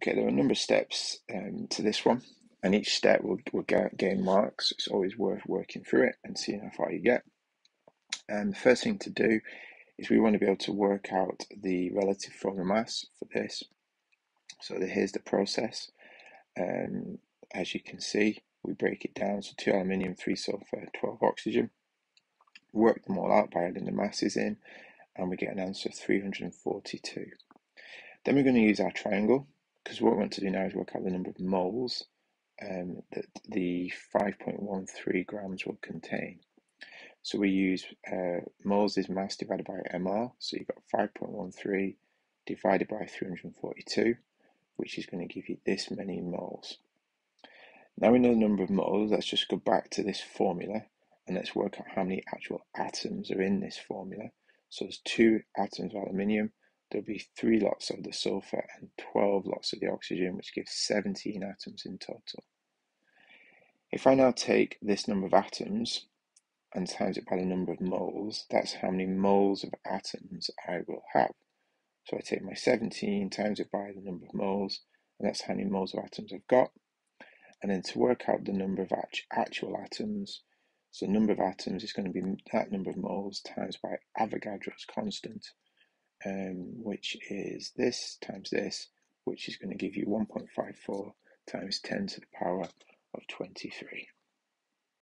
Okay, there are a number of steps to this one, and each step will gain marks. It's always worth working through it and seeing how far you get. And the first thing to do is we want to be able to work out the relative formula mass for this. So here's the process. As you can see, we break it down. So 2 aluminium, 3 sulfur, 12 oxygen. Work them all out by adding the masses in, and we get an answer of 342. Then we're going to use our triangle, because what we want to do now is work out the number of moles that the 5.13 grams will contain. So we use moles is mass divided by mR, so you've got 5.13 divided by 342, which is going to give you this many moles. Now we know the number of moles, let's just go back to this formula and let's work out how many actual atoms are in this formula. So there's 2 atoms of aluminium, there'll be 3 lots of the sulfur and 12 lots of the oxygen, which gives 17 atoms in total. If I now take this number of atoms and times it by the number of moles, that's how many moles of atoms I will have. So I take my 17 times it by the number of moles, and that's how many moles of atoms I've got. And then to work out the number of actual atoms, so the number of atoms is going to be that number of moles times by Avogadro's constant, which is this times this, which is going to give you 1.54 times 10 to the power of 23.